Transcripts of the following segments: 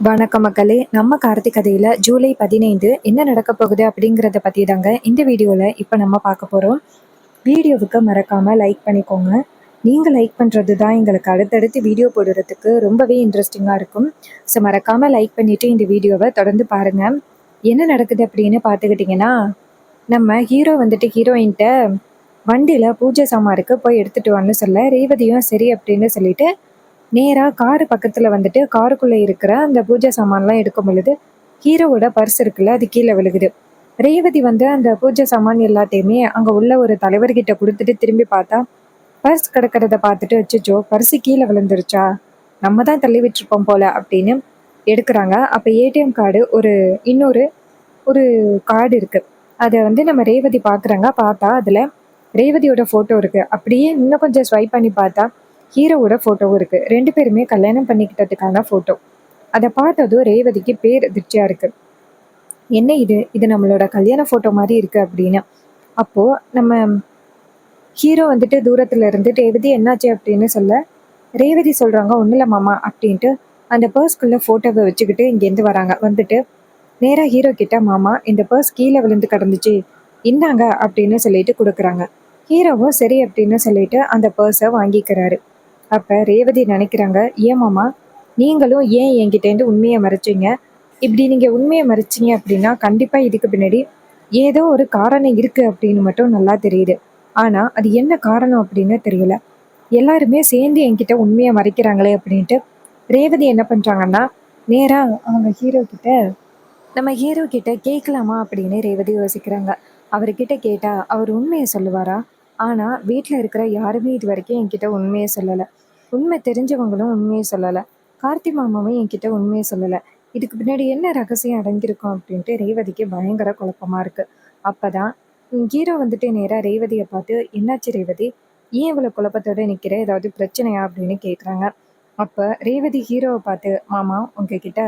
வணக்கம் மக்களே! நம்ம கார்த்திக் கதையில ஜூலை 15 என்ன நடக்க போகுது அப்படிங்கிறத பத்தி தாங்க இந்த வீடியோல இப்ப நம்ம பார்க்க போறோம். வீடியோவுக்கு மறக்காம லைக் பண்ணிக்கோங்க. நீங்க லைக் பண்றது தான் எங்களுக்கு அடுத்தடுத்து வீடியோ போடுறதுக்கு ரொம்பவே இன்ட்ரெஸ்டிங்கா இருக்கும். ஸோ மறக்காம லைக் பண்ணிட்டு இந்த வீடியோவை தொடர்ந்து பாருங்க. என்ன நடக்குது அப்படின்னு பார்த்துக்கிட்டிங்கன்னா, நம்ம ஹீரோ வந்துட்டு ஹீரோயின்ட்ட வண்டியில பூஜை சாமான் இருக்கு போய் எடுத்துட்டு வான்னு சொல்ல, ரேவதியும் சரி அப்படின்னு சொல்லிட்டு நேரா காரு பக்கத்துல வந்துட்டு காருக்குள்ள இருக்கிற அந்த பூஜை சாமான்லாம் எடுக்கும் பொழுது, ஹீரோவோட பர்ஸ் இருக்குல்ல, அது கீழ விழுகுது. ரேவதி வந்து அந்த பூஜை சாமான் எல்லாத்தையுமே அங்க உள்ள ஒரு தலைவர்கிட்ட குடுத்துட்டு திரும்பி பார்த்தா, பர்ஸ் கிடக்கிறத பார்த்துட்டு, "அச்சச்சோ! பர்ஸ் கீழ விழுந்துருச்சா? நம்ம தான் தள்ளி விட்டுருப்போம் போல" அப்படின்னு எடுக்குறாங்க. அப்ப ஏடிஎம் கார்டு இன்னொரு ஒரு கார்டு இருக்கு. அத வந்து நம்ம ரேவதி பார்க்குறாங்க. பார்த்தா அதுல ரேவதியோட ஃபோட்டோ இருக்கு. அப்படியே இன்னும் கொஞ்சம் ஸ்வைப் பண்ணி பார்த்தா, ஹீரோவோட ஃபோட்டோவும் இருக்கு. 2 பேருமே கல்யாணம் பண்ணிக்கிட்டதுக்கான ஃபோட்டோ. அத பார்த்ததும் ரேவதிக்கு பேரதிர்ச்சியா இருக்கு. "என்ன இது? இது நம்மளோட கல்யாண ஃபோட்டோ மாரி இருக்கு" அப்படின்னு. அப்போ நம்ம ஹீரோ வந்துட்டு தூரத்துல இருந்து, "ரேவதி என்னாச்சு?" அப்படின்னு சொல்ல, ரேவதி சொல்றாங்க, "ஒண்ணும் இல்ல மாமா" அப்படின்ட்டு அந்த பர்ஸ்க்குள்ள ஃபோட்டோவ வச்சுக்கிட்டு இங்கேருந்து வராங்க. வந்துட்டு நேரா ஹீரோ கிட்ட, "மாமா இந்த பர்ஸ் கீழ விழுந்து கிடந்துச்சு. இந்தாங்க" அப்படின்னு சொல்லிட்டு குடுக்குறாங்க. ஹீரோவும் சரி அப்படின்னு சொல்லிட்டு அந்த பர்ஸ வாங்கிக்கிறாரு. அப்ப ரேவதி நினைக்கிறாங்க, "ஏன் மாமா, நீங்களும் ஏன் என்கிட்டேருந்து உண்மைய மறைச்சீங்க? இப்படி நீங்க உண்மைய மறைச்சீங்க அப்படின்னா, கண்டிப்பா இதுக்கு பின்னாடி ஏதோ ஒரு காரணம் இருக்கு அப்படின்னு மட்டும் நல்லா தெரியுது. ஆனா, அது என்ன காரணம் அப்படின்னு தெரியல. எல்லாருமே சேர்ந்து என்கிட்ட உண்மைய மறைக்கிறாங்களே" அப்படின்ட்டு ரேவதி என்ன பண்றாங்கன்னா, நேரா அவங்க ஹீரோ கிட்ட கேட்கலாமா அப்படின்னு ரேவதி யோசிக்கிறாங்க. அவர்கிட்ட கேட்டா அவர் உண்மைய சொல்லுவாரா? ஆனா வீட்ல இருக்கிற யாருமே இதுவரைக்கும் என்கிட்ட உண்மைய சொல்லல. உண்மை தெரிஞ்சவங்களும் உண்மைய சொல்லல. கார்த்தி மாமாவும் என்கிட்ட உண்மைய சொல்லல. இதுக்கு பின்னாடி என்ன ரகசியம் அடங்கியிருக்கும் அப்படின்ட்டு ரேவதிக்கு பயங்கர குழப்பமா இருக்கு. அப்பதான் ஹீரோ வந்துட்டு நேரா ரேவதிய பார்த்து, "என்னாச்சு ரேவதி? ஏன் இவ்வளவு குழப்பத்தோட நிக்கிற? ஏதாவது பிரச்சனையா?" அப்படின்னு கேட்குறாங்க. அப்ப ரேவதி ஹீரோவ பார்த்து, "மாமா உங்ககிட்ட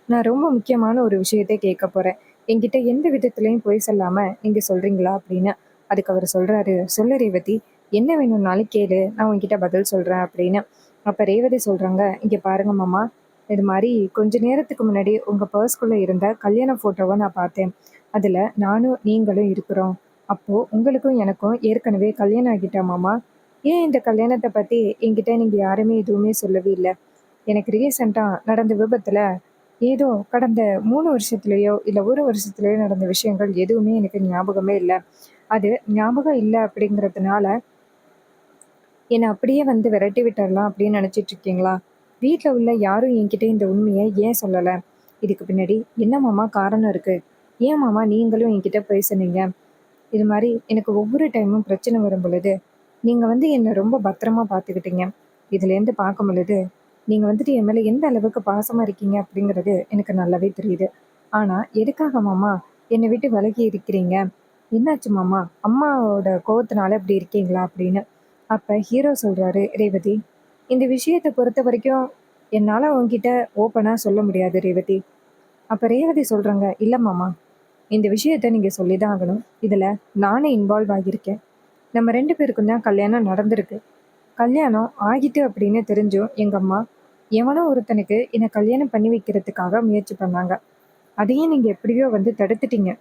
நான் ரொம்ப முக்கியமான ஒரு விஷயத்த கேட்க போறேன். என்கிட்ட எந்த விதத்திலயும் பொய் சொல்லாம நீங்க சொல்றீங்களா?" அப்படின்னு. அதுக்கு அவரு சொல்றாரு, "சொல்லு ரேவதி. என்ன வேணும்னாலும் கேளு. நான் உன்கிட்ட பதில் சொல்றேன்" அப்படின்னு. அப்ப ரேவதி சொல்றாங்க, "இங்க பாருங்க மாமா. இது மாரி கொஞ்ச நேரத்துக்கு முன்னாடி உங்க பர்ஸ்க்குள்ள இருந்த கல்யாண ஃபோட்டோவ நான் பார்த்தேன். அதுல நானும் நீங்களும் இருக்கிறோம். அப்போ உங்களுக்கும் எனக்கும் ஏற்கனவே கல்யாணம் ஆகிட்டா மாமா? ஏன் இந்த கல்யாணத்த பத்தி என்கிட்ட நீங்க யாருமே எதுவுமே சொல்லவே இல்ல? எனக்கு ரீசென்ட்டா நடந்த விபத்துல ஏதோ கடந்த 3 வருஷத்துலயோ, இல்ல 1 வருஷத்துலயோ நடந்த விஷயங்கள் எதுவுமே எனக்கு ஞாபகமே இல்ல. அது ஞாபகம் இல்ல அப்படிங்கிறதுனால, என்ன அப்படியே வந்து விரட்டி விட்டுறலாம் அப்படின்னு நினைச்சிட்டு இருக்கீங்களா? வீட்ல உள்ள யாரும் என்கிட்ட இந்த உண்மைய ஏன் சொல்லல? இதுக்கு பின்னாடி என்ன மாமா காரணம் இருக்கு? ஏன் மாமா நீங்களும் என்கிட்ட பொய் சொன்னீங்க? இது மாரி எனக்கு ஒவ்வொரு டைமும் பிரச்சனை வரும் பொழுது, நீங்க வந்து என்ன ரொம்ப பத்திரமா பார்த்துக்கிட்டீங்க. இதுலேருந்து பார்க்கும் பொழுது, நீங்க வந்துட்டு என் மேல எந்த அளவுக்கு பாசமா இருக்கீங்க அப்படிங்கிறது எனக்கு நல்லாவே தெரியுது. ஆனா, எதுக்காக மாமா என்னை விட்டு விலகி இருக்கிறீங்க? என்னாச்சு மாமா? அம்மாவோட கோவத்தினால இப்படி இருக்கீங்களா?" அப்படின்னு. அப்ப ஹீரோ சொல்றாரு, "ரேவதி, இந்த விஷயத்த பொறுத்தவரைக்கும் என்னால உன்கிட்ட ஓப்பனா சொல்ல முடியாது ரேவதி." அப்ப ரேவதி சொல்றாங்க, "இல்ல மாமா. இந்த விஷயத்த நீங்க சொல்லி தான் ஆகணும். இதுல நானே இன்வால்வ் ஆகியிருக்கேன். நம்ம 2 பேருக்கும் தான் கல்யாணம் நடந்திருக்கு. கல்யாணம் ஆகிட்டு அப்படின்னு தெரிஞ்சும் எங்க அம்மா எவனோ ஒருத்தனுக்கு என்ன கல்யாணம் பண்ணி வைக்கிறதுக்காக முயற்சி பண்ணாங்க. அதையும் நீங்க எப்படியோ வந்து தடுத்துட்டீங்க.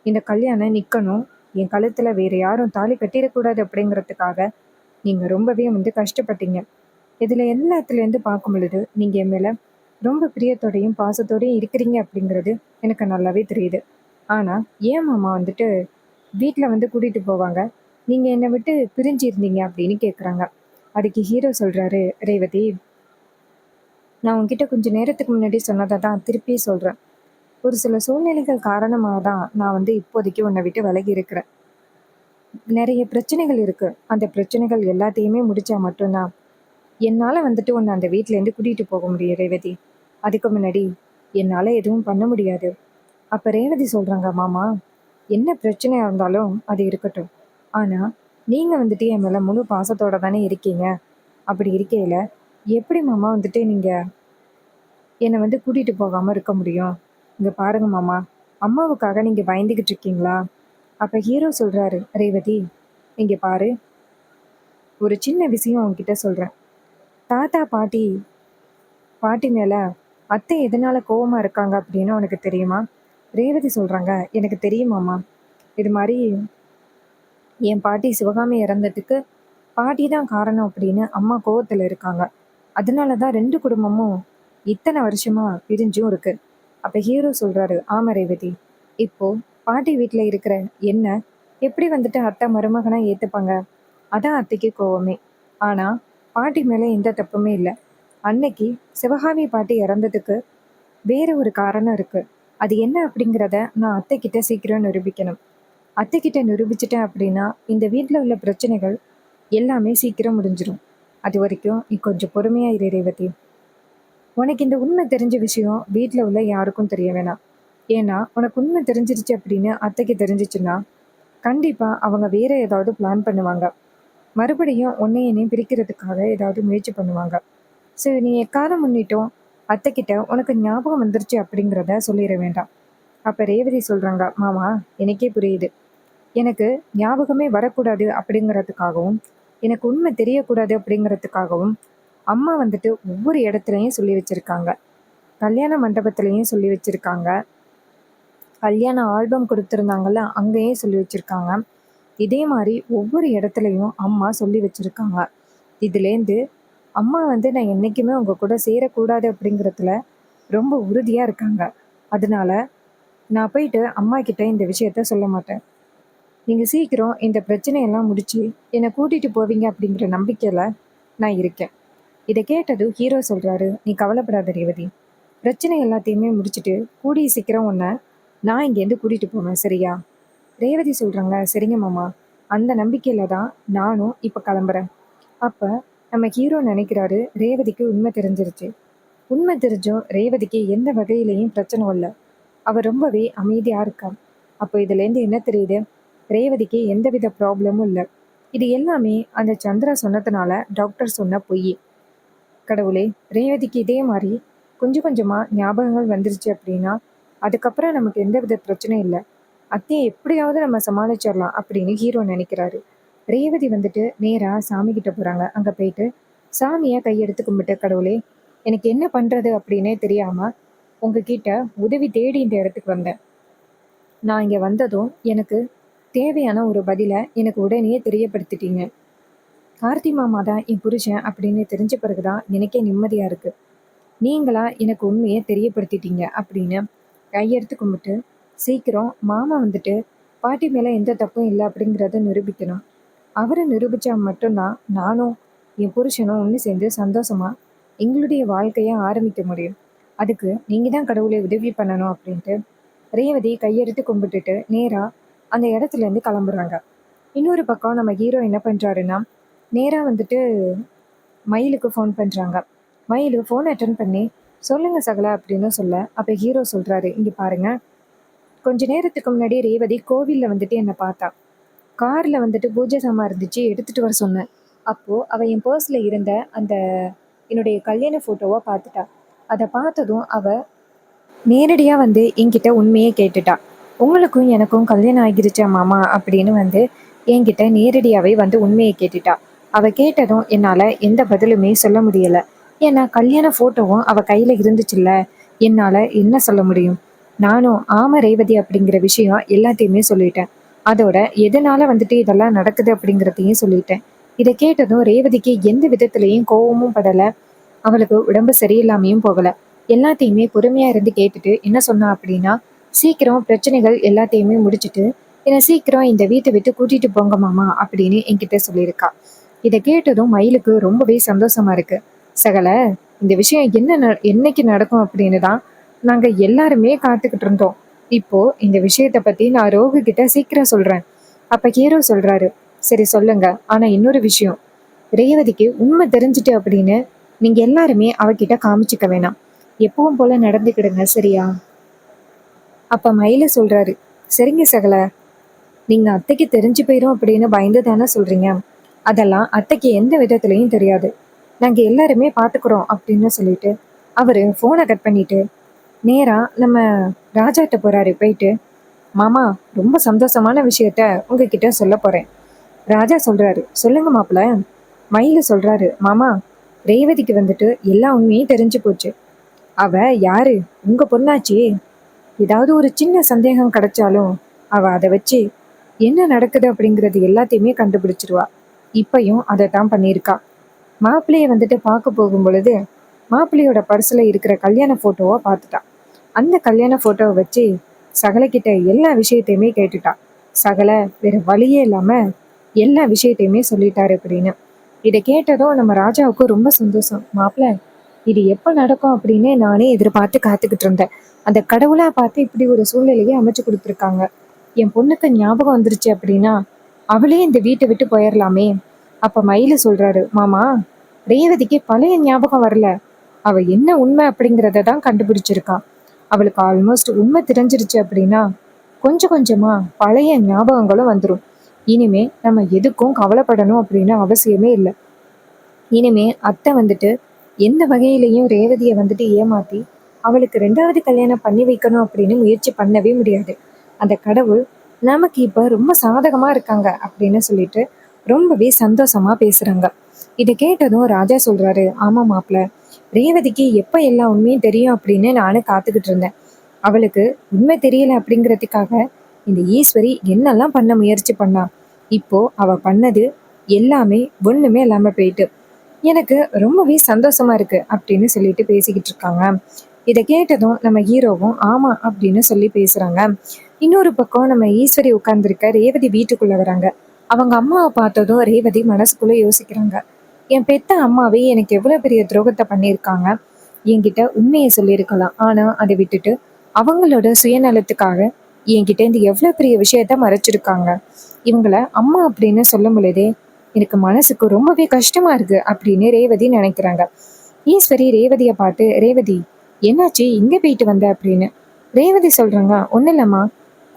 இந்த கல்யாணம் நிக்கணும். என் கழுத்துல வேற யாரும் தாலி கட்டிறக்கூடாது அப்படிங்கிறதுக்காக நீங்க ரொம்பவே வந்து கஷ்டப்பட்டீங்க. இதுல எல்லாத்துலேருந்து பார்க்கும் பொழுது நீங்க என் மேல ரொம்ப பிரியத்தோடையும் பாசத்தோடையும் இருக்கிறீங்க அப்படிங்கிறது எனக்கு நல்லாவே தெரியுது. ஆனா ஏன் மாமா வந்துட்டு வீட்ல வந்து கூட்டிட்டு போவாங்க. நீங்க என்ன விட்டு பிரிஞ்சு இருந்தீங்க அப்படின்னு கேட்குறாங்க. அதுக்கு ஹீரோ சொல்றாரு, "ரேவதி, நான் உன்கிட்ட கொஞ்சம் நேரத்துக்கு முன்னாடி சொன்னத தான் திருப்பி சொல்றேன். ஒரு சில சூழ்நிலைகள் காரணமா தான் நான் வந்து இப்போதைக்கு உன்னை விட்டு விலகி இருக்கிறேன். நெறைய பிரச்சனைகள் இருக்கு. அந்த பிரச்சனைகள் எல்லாத்தையுமே முடிச்சா மட்டும் தான் என்னால வந்துட்டு உன்னை அந்த வீட்லேருந்து கூட்டிட்டு போக முடியும் ரேவதி. அதுக்கு முன்னாடி என்னால எதுவும் பண்ண முடியாது." அப்ப ரேவதி சொல்றாங்க, "மாமா, என்ன பிரச்சனையா இருந்தாலும் அது இருக்கட்டும். ஆனா, நீங்க வந்துட்டு என் மேல முழு பாசத்தோட தானே இருக்கீங்க. அப்படி இருக்கையில, எப்படி மாமா வந்துட்டு நீங்க என்ன வந்து கூட்டிட்டு போகாம இருக்க முடியும்? இங்க பாருங்க மாமா, அம்மாவுக்காக நீங்க பயந்துகிட்டு இருக்கீங்களா?" அப்ப ஹீரோ சொல்றாரு, "ரேவதி, இங்க பாரு, ஒரு சின்ன விஷயம் உன்கிட்ட சொல்றேன். தாத்தா, பாட்டி பாட்டி மேல அத்தை எதனால கோவமா இருக்காங்க அப்படின்னு உனக்கு தெரியுமா? ரேவதி சொல்றாங்க, எனக்கு தெரியுமாம்மா. இது மாதிரி என் பாட்டி சிவகாமி இறந்ததுக்கு பாட்டி தான் காரணம் அப்படின்னு அம்மா கோவத்துல இருக்காங்க. அதனால தான் 2 குடும்பமும் இத்தனை வருஷமா பிரிஞ்சும் இருக்கு. அப்ப ஹீரோ சொல்றாரு, ஆமா ரேவதி. இப்போ பாட்டி வீட்ல இருக்கிற என்ன எப்படி வந்துட்டு அத்தை மருமகனா ஏத்துப்பாங்க? அதான் அத்தைக்கு கோவமே. ஆனா பாட்டி மேல எந்த தப்புமே இல்ல. அன்னைக்கு சிவகாமி பாட்டி இறந்ததுக்கு வேற ஒரு காரணம் இருக்கு. அது என்ன அப்படிங்கிறத நான் அத்தைக்கிட்ட சீக்கிரம் நிரூபிக்கணும். அத்தைக்கிட்ட நிரூபிச்சிட்டேன் அப்படின்னா இந்த வீட்ல உள்ள பிரச்சனைகள் எல்லாமே சீக்கிரம் முடிஞ்சிடும். அது வரைக்கும் நீ கொஞ்சம் பொறுமையா இரு ரேவதி. உனக்கு இந்த உண்மை தெரிஞ்ச விஷயம் வீட்ல உள்ள யாருக்கும் தெரிய வேணாம். ஏன்னா உனக்கு உண்மை தெரிஞ்சிருச்சு அப்படின்னு அத்தைக்கு தெரிஞ்சிச்சுன்னா கண்டிப்பா அவங்க வேற ஏதாவது பிளான் பண்ணுவாங்க. மறுபடியும் உன்னையும் என்னையும் பிரிக்கிறதுக்காக ஏதாவது முயற்சி பண்ணுவாங்க. ஸோ நீ எக்காரணம் முன்னிட்டும் அத்தைக்கிட்ட உனக்கு ஞாபகம் வந்துருச்சு அப்படிங்கிறத சொல்லிட வேண்டாம். அப்ப ரேவதி சொல்றாங்க, மாமா எனக்கே புரியுது. எனக்கு ஞாபகமே வரக்கூடாது அப்படிங்கிறதுக்காகவும் எனக்கு உண்மை தெரியக்கூடாது அப்படிங்கிறதுக்காகவும் அம்மா வந்துட்டு ஒவ்வொரு இடத்துலையும் சொல்லி வச்சிருக்காங்க. கல்யாண மண்டபத்திலையும் சொல்லி வச்சிருக்காங்க. கல்யாண ஆல்பம் கொடுத்துருந்தாங்கல்ல அங்கேயும் சொல்லி வச்சிருக்காங்க. இதே மாதிரி ஒவ்வொரு இடத்துலையும் அம்மா சொல்லி வச்சிருக்காங்க. இதுலேருந்து அம்மா வந்து நான் என்னைக்குமே உங்க கூட சேரக்கூடாது அப்படிங்கிறதுல ரொம்ப உறுதியா இருக்காங்க. அதனால நான் போயிட்டு அம்மா கிட்ட இந்த விஷயத்த சொல்ல மாட்டேன். நீங்க சீக்கிரம் இந்த பிரச்சனையெல்லாம் முடிச்சு என்னை கூட்டிட்டு போவீங்க அப்படிங்கிற நம்பிக்கையில நான் இருக்கேன். இதை கேட்டதும் ஹீரோ சொல்றாரு, நீ கவலைப்படாத ரேவதி. பிரச்சனை எல்லாத்தையுமே முடிச்சுட்டு கூடிய சீக்கிரம் உன்னை நான் இங்கேருந்து கூட்டிட்டு போவேன், சரியா? ரேவதி சொல்றாங்க, சரிங்க மாமா. அந்த நம்பிக்கையில தான் நானும் இப்ப கிளம்புறேன். அப்ப நம்ம ஹீரோ நினைக்கிறாரு ரேவதிக்கு உண்மை தெரிஞ்சிருச்சு. உண்மை தெரிஞ்சும் ரேவதிக்கு எந்த வகையிலையும் பிரச்சனை இல்லை. அவ ரொம்பவே அமைதியா இருக்கா. அப்போ இதுல இருந்து என்ன தெரியுது? ரேவதிக்கு எந்தவித ப்ராப்ளமும் இல்லை. இது எல்லாமே அந்த சந்திரா சொன்னதுனால டாக்டர் சொன்ன பொய். கடவுளே, ரேவதிக்கு இதே மாதிரி கொஞ்சம் கொஞ்சமா ஞாபகங்கள் வந்துருச்சு அப்படின்னா அதுக்கப்புறம் நமக்கு எந்தவித பிரச்சனையும் இல்லை. அத்தையை எப்படியாவது நம்ம சமாளிச்சிடலாம் அப்படின்னு ஹீரோ நினைக்கிறாரு. ரேவதி வந்துட்டு நேரா சாமி கிட்ட போறாங்க. அங்க போயிட்டு சாமியை கையெடுத்து கும்பிட்டு, கடவுளே எனக்கு என்ன பண்றது அப்படின்னே தெரியாம உங்ககிட்ட உதவி தேடி இந்த இடத்துக்கு வந்தேன். நான் இங்க வந்ததும் எனக்கு தேவையான ஒரு பதிலை எனக்கு உடனே தெரியப்படுத்திட்டீங்க. கார்த்தி மாமா தான் என் புருஷன் அப்படின்னு தெரிஞ்ச பிறகுதான் எனக்கே நிம்மதியா இருக்கு. நீங்களா எனக்கு உண்மையை தெரியப்படுத்திட்டீங்க அப்படின்னு கையெடுத்து கும்பிட்டு, சீக்கிரம் மாமா வந்துட்டு பாட்டி மேல எந்த தப்பும் இல்லை அப்படிங்கிறத நிரூபிக்கணும். அவரை நிரூபிச்சா மட்டும்தான் நானும் என் புருஷனும் ஒன்று சேர்ந்து சந்தோஷமா எங்களுடைய வாழ்க்கையை ஆரம்பிக்க முடியும். அதுக்கு நீங்க தான் கடவுளை உதவி பண்ணணும் அப்படின்ட்டு ரேவதி கையெடுத்து கும்பிட்டுட்டு நேரா அந்த இடத்துல இருந்து கிளம்புறாங்க. இன்னொரு பக்கம் நம்ம ஹீரோ என்ன பண்றாருன்னா, நேரா வந்துட்டு மயிலுக்கு ஃபோன் பண்றாங்க. மயிலு ஃபோன் அட்டன் பண்ணி, சொல்லுங்க சகலா அப்படின்னு சொல்ல, அப்ப ஹீரோ சொல்றாரு, இங்க பாருங்க, கொஞ்ச நேரத்துக்கு முன்னாடி ரேவதி கோவில்ல வந்துட்டு என்னை பார்த்தா. கார்ல வந்துட்டு பூஜை சாமான் இருந்துச்சு, எடுத்துட்டு வர சொன்னேன். அப்போ அவ என் பர்ஸ்ல இருந்த அந்த என்னுடைய கல்யாண போட்டோவை பார்த்துட்டா. அதை பார்த்ததும் அவ நேரடியா வந்து என்கிட்ட உண்மையே கேட்டுட்டா. உங்களுக்கும் எனக்கும் கல்யாணம் ஆகிருச்சா மாமா அப்படின்னு வந்து என்கிட்ட நேரடியாவே வந்து உண்மையை கேட்டுட்டா. அவ கேட்டதும் என்னால எந்த பதிலுமே சொல்ல முடியல. ஏன்னா கல்யாண போட்டோவும் அவ கையில இருந்துச்சுல்ல. என்னால என்ன சொல்ல முடியும்? நானும் ஆம ரேவதி அப்படிங்கிற விஷயம் எல்லாத்தையுமே சொல்லிட்டேன். அதோட எதனால வந்துட்டு இதெல்லாம் நடக்குது அப்படிங்கிறதையும் சொல்லிட்டேன். இதை கேட்டதும் ரேவதிக்கு எந்த விதத்திலையும் கோவமும் படல. அவளுக்கு உடம்பு சரியில்லாமையும் போகல. எல்லாத்தையுமே பொறுமையா இருந்து கேட்டுட்டு என்ன சொன்னா அப்படின்னா, சீக்கிரம் பிரச்சனைகள் எல்லாத்தையுமே முடிச்சிட்டு என்னை சீக்கிரம் இந்த வீட்டை விட்டு கூட்டிட்டு போங்க மாமா அப்படின்னு என்கிட்ட சொல்லியிருக்கா. இதை கேட்டதும் மயிலுக்கு ரொம்பவே சந்தோஷமா இருக்கு. சகல, இந்த விஷயம் என்னைக்கு நடக்கும் அப்படின்னு தான் நாங்க எல்லாருமே காத்துக்கிட்டு இருந்தோம். இப்போ இந்த விஷயத்த பத்தி நான் ரோகு கிட்ட சீக்கிரம் சொல்றேன். அப்ப ஹீரோ சொல்றாரு, சரி சொல்லுங்க. ஆனா இன்னொரு விஷயம், ரேவதிக்கு உண்மை தெரிஞ்சுட்டு அப்படின்னு நீங்க எல்லாருமே அவகிட்ட காமிச்சுக்க வேணாம். எப்பவும் போல நடந்துக்கிடுங்க, சரியா? அப்ப மயில சொல்றாரு, சரிங்க சகல. நீங்க அத்தைக்கு தெரிஞ்சு போயிரும் அப்படின்னு பயந்து தானே சொல்றீங்க. அதெல்லாம் அத்தைக்கு எந்த விதத்துலயும் தெரியாது. நாங்க எல்லாருமே பாத்துக்கிறோம் அப்படின்னு சொல்லிட்டு அவரு போனை கட் பண்ணிட்டு நேரா நம்ம ராஜாட்ட போறாரு. போயிட்டு, மாமா ரொம்ப சந்தோஷமான விஷயத்த உங்ககிட்ட சொல்ல போறேன். ராஜா சொல்றாரு, சொல்லுங்க மாப்பிள்ள. மயிலு சொல்றாரு, மாமா ரேவதிக்கு வந்துட்டு எல்லா உண்மையும் தெரிஞ்சு போச்சு. அவ யாரு? உங்க பொண்ணாச்சே. ஏதாவது ஒரு சின்ன சந்தேகம் கிடைச்சாலும் அவ அதை வச்சு என்ன நடக்குது அப்படிங்கிறது எல்லாத்தையுமே கண்டுபிடிச்சிருவா. இப்பயும் அதை தான் பண்ணியிருக்கா. மாப்பிள்ளைய வந்துட்டு பார்க்க போகும் பொழுது மாப்பிள்ளையோட பர்சுல இருக்கிற கல்யாண போட்டோவை பார்த்துட்டா. அந்த கல்யாண போட்டோவை வச்சு சகலைக்கிட்ட எல்லா விஷயத்தையுமே கேட்டுட்டா. சகலை வேற வழியே இல்லாம எல்லா விஷயத்தையுமே சொல்லிட்டாரு அப்படின்னு. இதை கேட்டதும் நம்ம ராஜாவுக்கு ரொம்ப சந்தோஷம். மாப்பிள்ள, இது எப்போ நடக்கும் அப்படின்னு நானே எதிர்பார்த்து காத்துக்கிட்டு இருந்தேன். அந்த கடவுளா பார்த்து இப்படி ஒரு சூழ்நிலையை அமைச்சு கொடுத்துருக்காங்க. என் பொண்ணுக்கு ஞாபகம் வந்துருச்சு அப்படின்னா அவளே இந்த வீட்டை விட்டு போயிடலாமே. அப்ப மயில சொல்றாரு, மாமா, ரேவதிக்கு பழைய ஞாபகம் வரல, அவ என்ன உண்மை அப்படிங்கிறத தான் கண்டுபிடிச்சிருக்கா. அவளுக்கு ஆல்மோஸ்ட் உண்மை தெரிஞ்சிருச்சு அப்படின்னா கொஞ்சம் கொஞ்சமா பழைய ஞாபகங்களும் வந்துடும். இனிமே நம்ம எதுக்கும் கவலைப்படணும் அப்படின்னு அவசியமே இல்லை. இனிமே அத்தை வந்துட்டு எந்த வகையிலையும் ரேவதியை வந்துட்டு ஏமாத்தி அவளுக்கு 2வது கல்யாணம் பண்ணி வைக்கணும் அப்படின்னு முயற்சி பண்ணவே முடியாது. அந்த கடவுள் நமக்கு இப்ப ரொம்ப சாதகமா இருக்காங்க அப்படின்னு சொல்லிட்டு ரொம்பவே சந்தோஷமா பேசுறாங்க. இதை கேட்டதும் ராஜா சொல்றாரு, ஆமா மாப்பிள்ள, ரேவதிக்கு எப்ப எல்லா உண்மையும் தெரியும் அப்படின்னு நானும் காத்துக்கிட்டு இருந்தேன். அவளுக்கு உண்மை தெரியல அப்படிங்கிறதுக்காக இந்த ஈஸ்வரி என்னெல்லாம் பண்ண முயற்சி பண்ணா. இப்போ அவ பண்ணது எல்லாமே ஒண்ணுமே இல்லாம போயிட்டு எனக்கு ரொம்பவே சந்தோஷமா இருக்கு அப்படின்னு சொல்லிட்டு பேசிக்கிட்டு இருக்காங்க. இதை கேட்டதும் நம்ம ஹீரோவும் ஆமா அப்படின்னு சொல்லி பேசுறாங்க. இன்னொரு பக்கம் நம்ம ஈஸ்வரி உட்கார்ந்துருக்க ரேவதி வீட்டுக்குள்ள வராங்க. அவங்க அம்மாவை பார்த்ததும் ரேவதி மனசுக்குள்ள யோசிக்கிறாங்க, என் பெத்த அம்மாவே எனக்கு எவ்வளவு பெரிய துரோகத்தை பண்ணியிருக்காங்க. என்கிட்ட உண்மையை சொல்லியிருக்கலாம், ஆனா அதை விட்டுட்டு அவங்களோட சுயநலத்துக்காக என்கிட்ட இந்த எவ்வளவு பெரிய விஷயத்த மறைச்சிருக்காங்க. இவங்கள அம்மா அப்படின்னு சொல்லும் பொழுதே எனக்கு மனசுக்கு ரொம்பவே கஷ்டமா இருக்கு அப்படின்னு ரேவதி நினைக்கிறாங்க. ஈஸ்வரி ரேவதியை பார்த்து, ரேவதி என்னாச்சு, இங்க போயிட்டு வந்த அப்படின்னு. ரேவதி சொல்றாங்க, ஒன்னும் இல்லம்மா,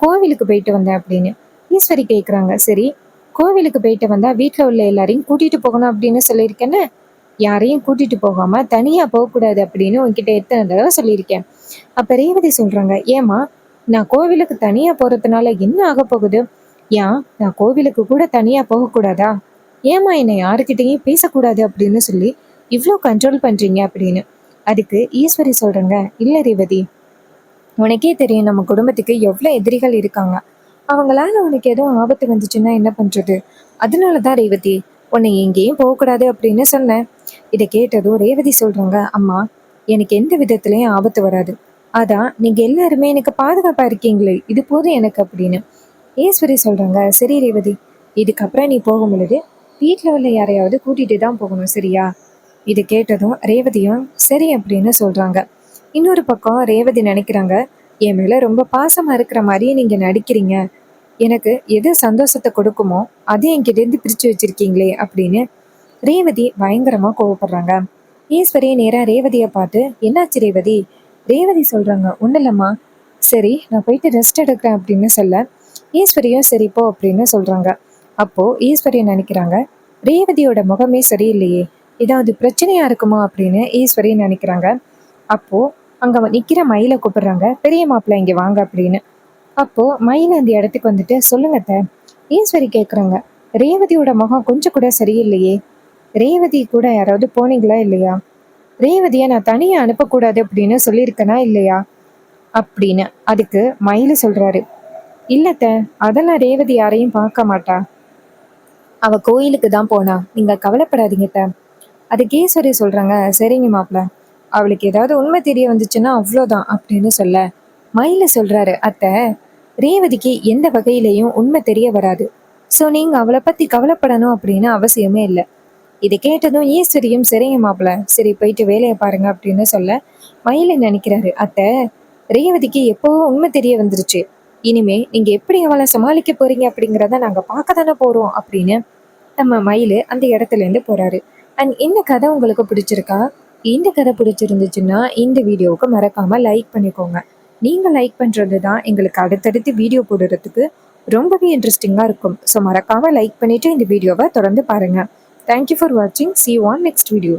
கோவிலுக்கு போயிட்டு வந்தேன் அப்படின்னு. ஈஸ்வரி கேட்குறாங்க, சரி கோவிலுக்கு போயிட்டு வந்தா வீட்டில் உள்ள எல்லாரையும் கூட்டிட்டு போகணும் அப்படின்னு சொல்லியிருக்கேன்னு, யாரையும் கூட்டிட்டு போகாம தனியா போகக்கூடாது அப்படின்னு உன்கிட்ட எத்தனை தடவை சொல்லியிருக்கேன். அப்ப ரேவதி சொல்றாங்க, ஏமா நான் கோவிலுக்கு தனியா போறதுனால என்ன ஆக போகுது? ஏன் நான் கோவிலுக்கு கூட தனியா போகக்கூடாதா? ஏமா என்னை யாருக்கிட்டையும் பேசக்கூடாது அப்படின்னு சொல்லி இவ்வளோ கண்ட்ரோல் பண்றீங்க அப்படின்னு. அதுக்கு ஈஸ்வரி சொல்றாங்க, இல்ல ரேவதி, உனக்கே தெரியும் நம்ம குடும்பத்துக்கு எவ்வளோ எதிரிகள் இருக்காங்க. அவங்களால உனக்கு எதுவும் ஆபத்து வந்துச்சுன்னா என்ன பண்றது? அதனாலதான் ரேவதி உன்னை எங்கேயும் போகக்கூடாது அப்படின்னு சொன்னேன். இதை கேட்டதும் ரேவதி சொல்றாங்க, அம்மா, எனக்கு எந்த விதத்துலயும் ஆபத்து வராது. அதான் நீங்க எல்லாருமே எனக்கு பாதுகாப்பா இருக்கீங்களே, இது போதும் எனக்கு அப்படின்னு. ஈஸ்வரி சொல்றாங்க, சரி ரேவதி, இதுக்கப்புறம் நீ போகும் பொழுது வீட்டில் உள்ள யாரையாவது கூட்டிட்டு தான் போகணும், சரியா? இது கேட்டதும் ரேவதியும் சரி அப்படின்னு சொல்றாங்க. இன்னொரு பக்கம் ரேவதி நினைக்கிறாங்க, என் மேல ரொம்ப பாசமா இருக்கிற மாதிரியே நீங்க நடிக்கிறீங்க, எனக்கு எது சந்தோஷத்தை கொடுக்குமோ அதை என்கிட்ட இருந்து பிரிச்சு வச்சிருக்கீங்களே அப்படின்னு ரேவதி பயங்கரமா கோவப்படுறாங்க. ஈஸ்வரி நேரா ரேவதியை பார்த்து, என்னாச்சு ரேவதி? ரேவதி சொல்றாங்க, ஒன்றும் இல்லைம்மா, சரி நான் போயிட்டு ரெஸ்ட் எடுக்கிறேன் அப்படின்னு சொல்ல ஈஸ்வரியும் சரி போ அப்படின்னு சொல்றாங்க. அப்போ ஈஸ்வரி நினைக்கிறாங்க, ரேவதியோட முகமே சரியில்லையே, ஏதாவது பிரச்சனையா இருக்குமா அப்படின்னு ஈஸ்வரி நினைக்கிறாங்க. அப்போ அங்க நிக்கிற மயில கூப்பிடுறாங்க, பெரிய மாப்பிள்ள இங்க வாங்க அப்படின்னு. அப்போ மயில் அந்த இடத்துக்கு வந்துட்டு, சொல்லுங்க அத்தை. ஈஸ்வரி கேக்குறாங்க, ரேவதியோட முகம் கொஞ்சம் கூட சரியில்லையே, ரேவதி கூட யாராவது போனீங்களா இல்லையா? ரேவதியை நான் தனியா அனுப்பக்கூடாது அப்படின்னு சொல்லியிருக்கனா இல்லையா அப்படின்னு. அதுக்கு மயில் சொல்றாரு, இல்லத்த, அதெல்லாம் ரேவதி யாரையும் பார்க்க மாட்டா, அவ கோயிலுக்கு தான் போனா, நீங்க கவலைப்படாதீங்கத்த. அதுக்கு ஈஸ்வரி சொல்றாங்க, சரிங்க மாப்பிள்ள, அவளுக்கு ஏதாவது உண்மை தெரிய வந்துச்சுன்னா அவ்வளோதான் அப்படின்னு சொல்ல மயில சொல்றாரு, அத்தை, ரேவதிக்கு எந்த வகையிலையும் உண்மை தெரிய வராது, ஸோ நீங்க அவளை பத்தி கவலைப்படணும் அப்படின்னு அவசியமே இல்லை. இதை கேட்டதும் ஈஸ்வரியும் சரிங்க மாப்பிள்ள, சரி போயிட்டு வேலையை பாருங்க அப்படின்னு சொல்ல மயில நினைக்கிறாரு, அத்தை, ரேவதிக்கு எப்போவோ உண்மை தெரிய வந்துருச்சு, இனிமே நீங்க எப்படி அவளை சமாளிக்க போறீங்க அப்படிங்கிறத நாங்க பார்க்க தானே போறோம் அப்படின்னு நம்ம மயிலு அந்த இடத்துல இருந்து போறாரு. அண்ட் இந்த கதை உங்களுக்கு பிடிச்சிருக்கா? இந்த கதை பிடிச்சிருந்துச்சுன்னா இந்த வீடியோவுக்கு மறக்காம லைக் பண்ணிக்கோங்க. நீங்க லைக் பண்றது தான் எங்களுக்கு அடுத்தடுத்து வீடியோ போடுறதுக்கு ரொம்பவே இன்ட்ரெஸ்டிங்கா இருக்கும். ஸோ மறக்காம லைக் பண்ணிட்டு இந்த வீடியோவை தொடர்ந்து பாருங்க. தேங்க்யூ ஃபார் வாட்சிங். See you on next video.